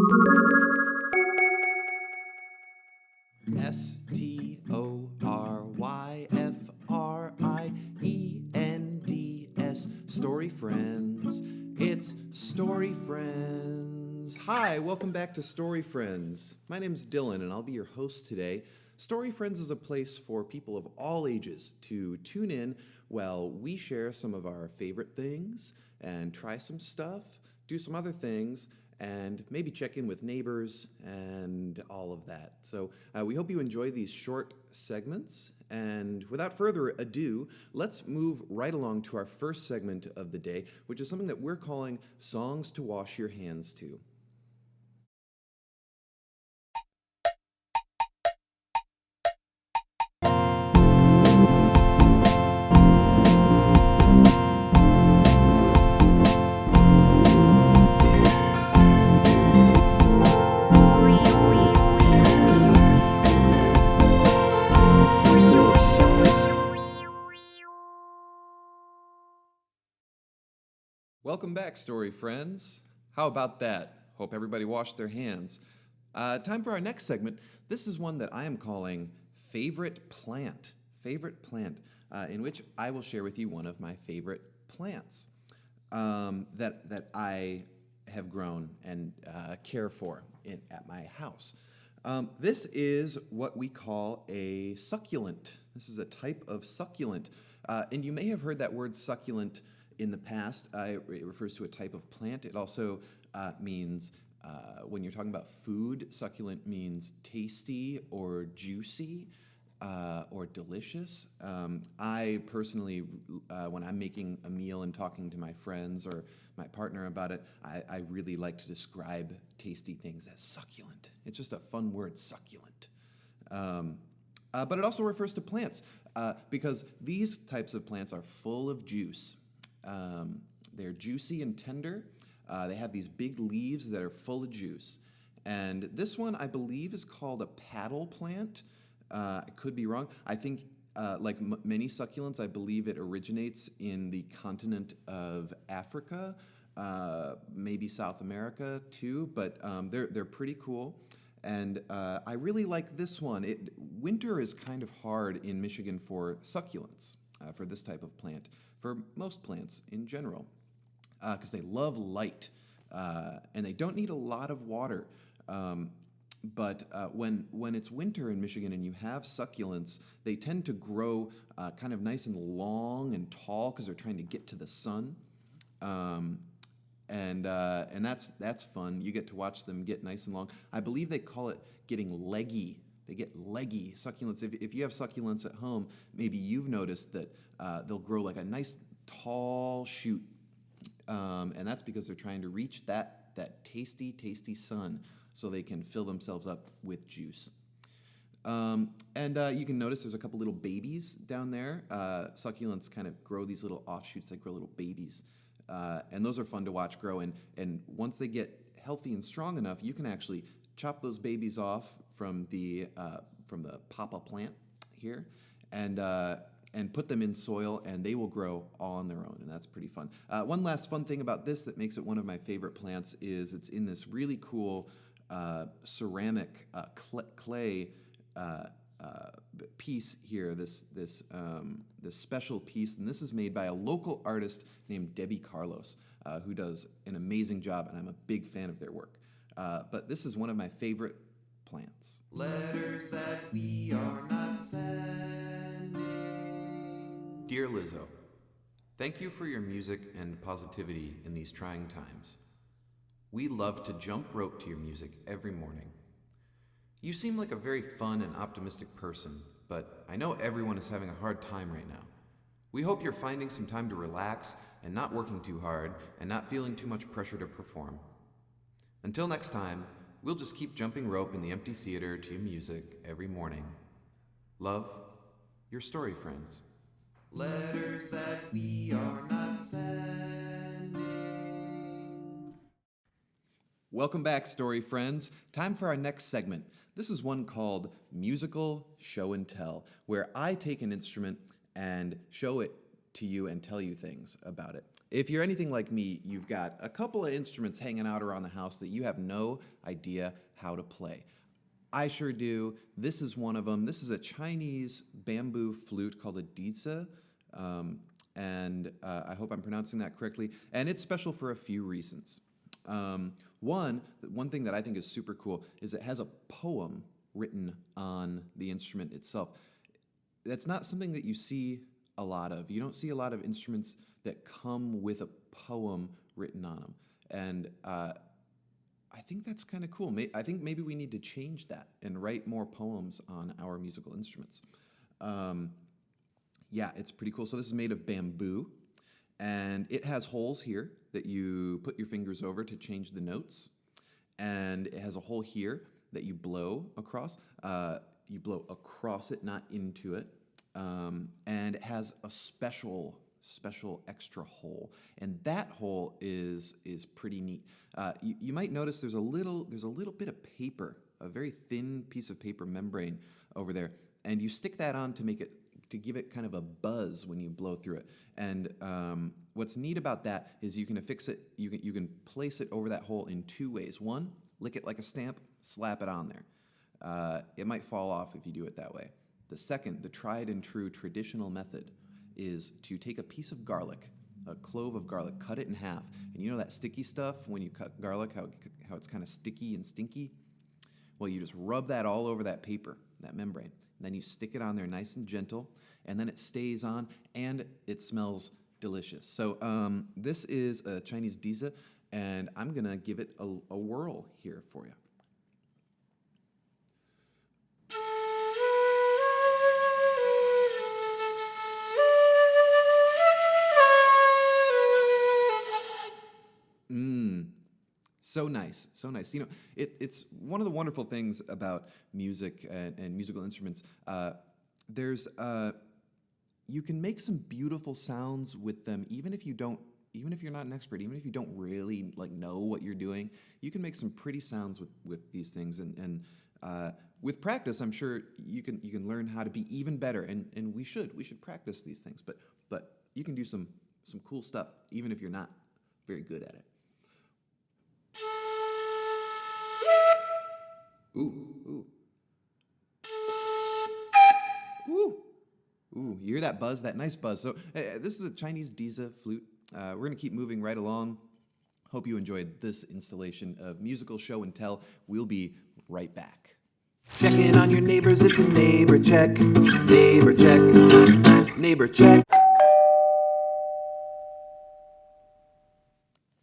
Storyfriends, Story Friends. It's Story Friends. Hi, welcome back to Story Friends. My name's Dylan, and I'll be your host today. Story Friends is a place for people of all ages to tune in while we share some of our favorite things and try some stuff, do some other things, and maybe check in with neighbors and all of that. So we hope you enjoy these short segments. And without further ado, let's move right along to our first segment of the day, which is something that we're calling Songs to Wash Your Hands To. Welcome back, Story Friends. How about that? Hope everybody washed their hands. Time for our next segment. This is one that I am calling Favorite Plant. Favorite Plant, in which I will share with you one of my favorite plants that I have grown and care for at my house. This is what we call a succulent. This is a type of succulent. And you may have heard that word succulent in the past. It refers to a type of plant. It also means, when you're talking about food, succulent means tasty or juicy or delicious. I personally, when I'm making a meal and talking to my friends or my partner about it, I really like to describe tasty things as succulent. It's just a fun word, succulent. But it also refers to plants because these types of plants are full of juice. They're juicy and tender. They have these big leaves that are full of juice. And this one, I believe, is called a paddle plant. I could be wrong. I think, like many succulents, I believe it originates in the continent of Africa, maybe South America too, but they're pretty cool. And I really like this one. Winter is kind of hard in Michigan for succulents, for this type of plant, for most plants in general, because they love light and they don't need a lot of water. But when it's winter in Michigan and you have succulents, they tend to grow kind of nice and long and tall because they're trying to get to the sun. And that's fun. You get to watch them get nice and long. I believe they call it getting leggy. They get leggy succulents. If you have succulents at home, maybe you've noticed that they'll grow like a nice tall shoot, and that's because they're trying to reach that tasty sun, so they can fill themselves up with juice. And you can notice there's a couple little babies down there. Succulents kind of grow these little offshoots. They grow little babies. And those are fun to watch grow. And once they get healthy and strong enough, you can actually chop those babies off from the papa plant here and put them in soil, and they will grow all on their own, and that's pretty fun. One last fun thing about this that makes it one of my favorite plants is it's in this really cool ceramic clay piece here, this special piece, and this is made by a local artist named Debbie Carlos, who does an amazing job, and I'm a big fan of their work. But this is one of my favorite plants. Letters that we are not sending. Dear Lizzo, thank you for your music and positivity in these trying times. We love to jump rope to your music every morning. You seem like a very fun and optimistic person, but I know everyone is having a hard time right now. We hope you're finding some time to relax and not working too hard and not feeling too much pressure to perform. Until next time, we'll just keep jumping rope in the empty theater to your music every morning. Love, your Story Friends. Letters that we are not sending. Welcome back, Story Friends. Time for our next segment. This is one called Musical Show and Tell, where I take an instrument and show it to you and tell you things about it. If you're anything like me, you've got a couple of instruments hanging out around the house that you have no idea how to play. I sure do. This is one of them. This is a Chinese bamboo flute called a dizi, and I hope I'm pronouncing that correctly. And it's special for a few reasons. One thing that I think is super cool is it has a poem written on the instrument itself. That's not something that you see a lot of. You don't see a lot of instruments that come with a poem written on them. And I think that's kind of cool. I think maybe we need to change that and write more poems on our musical instruments. Yeah, it's pretty cool. So this is made of bamboo, and it has holes here that you put your fingers over to change the notes. And it has a hole here that you blow across. You blow across it, not into it. And it has a special extra hole, and that hole is pretty neat. You might notice there's a little bit of paper, a very thin piece of paper membrane over there, and you stick that on to give it kind of a buzz when you blow through it. And what's neat about that is you can affix it. You can place it over that hole in two ways. One, lick it like a stamp, slap it on there. It might fall off if you do it that way. The second, the tried and true traditional method, is to take a piece of garlic, a clove of garlic, cut it in half. And you know that sticky stuff when you cut garlic, how it's kind of sticky and stinky? Well, you just rub that all over that paper, that membrane. And then you stick it on there nice and gentle, and then it stays on, and it smells delicious. So this is a Chinese dizi, and I'm going to give it a whirl here for you. So nice, so nice. You know, it's one of the wonderful things about music and musical instruments. You can make some beautiful sounds with them, even if you're not an expert, even if you don't really know what you're doing. You can make some pretty sounds with these things, and with practice, I'm sure you can learn how to be even better. And we should practice these things. But you can do some cool stuff, even if you're not very good at it. Ooh. You hear that buzz, that nice buzz. So this is a Chinese dizi flute. We're going to keep moving right along. Hope you enjoyed this installation of Musical Show and Tell. We'll be right back. Checking on your neighbors, it's a neighbor check. Neighbor check. Neighbor check.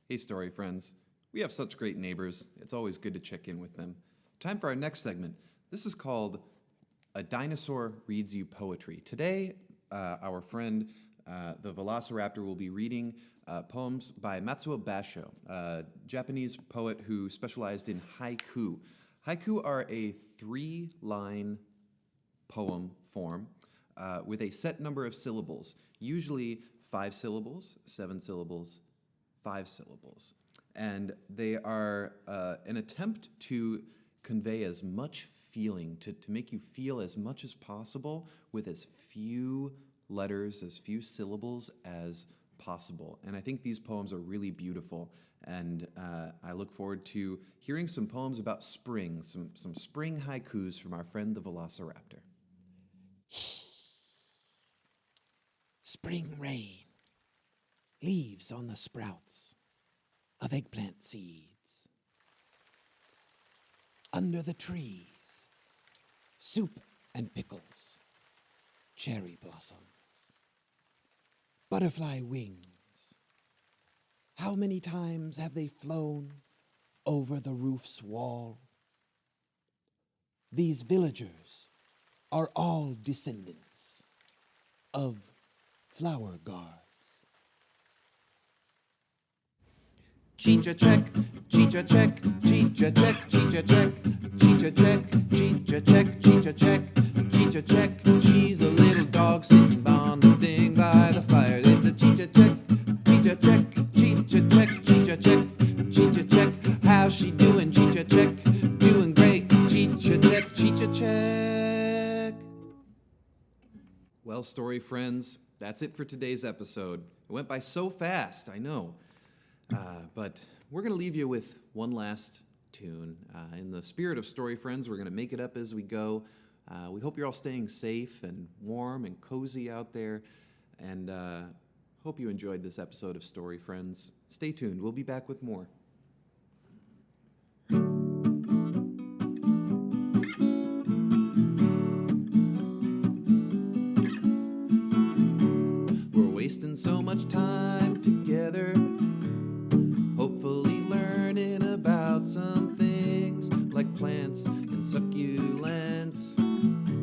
Hey, Story Friends. We have such great neighbors. It's always good to check in with them. Time for our next segment. This is called A Dinosaur Reads You Poetry. Today, our friend, the Velociraptor, will be reading poems by Matsuo Basho, a Japanese poet who specialized in haiku. Haiku are a 3-line poem form with a set number of syllables, usually 5 syllables, 7 syllables, 5 syllables. And they are an attempt to convey as much feeling, to make you feel as much as possible with as few letters, as few syllables as possible. And I think these poems are really beautiful. And I look forward to hearing some poems about spring, some spring haikus from our friend the Velociraptor. Spring rain, leaves on the sprouts of eggplant seeds. Under the trees, soup and pickles, cherry blossoms, butterfly wings. How many times have they flown over the roof's wall? These villagers are all descendants of flower guards. Cheetah check, cheetah check, cheetah check, cheetah check, cheetah check, cheetah check, cheetah check, cheetah check. She's a little dog sitting on the thing by the fire. It's a cheetah check, cheetah check, cheetah check, cheetah check, cheetah check. How's she doing? Cheetah check, doing great. Cheetah check, cheetah check. Well, story friends, that's it for today's episode. It went by so fast, I know. But we're going to leave you with one last tune. In the spirit of Story Friends, we're going to make it up as we go. We hope you're all staying safe and warm and cozy out there. And hope you enjoyed this episode of Story Friends. Stay tuned. We'll be back with more. We're wasting so much time together, hopefully learning about some things like plants and succulents,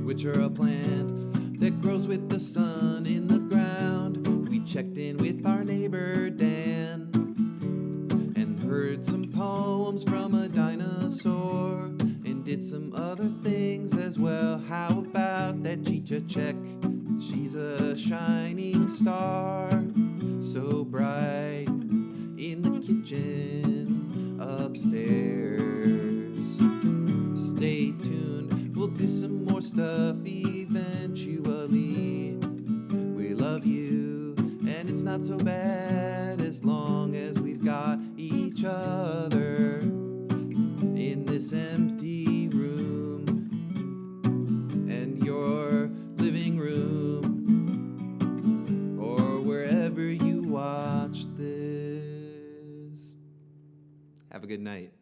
which are a plant that grows with the sun in the ground. We checked in with our neighbor Dan and heard some poems from a dinosaur and did some other things as well. How about that Chicha check? She's a shining star, so bright in the kitchen upstairs. Stay tuned, we'll do some more stuff eventually. We love you, and it's not so bad as long as we've got each other in this empty room and your living room or wherever you watch this. Have a good night.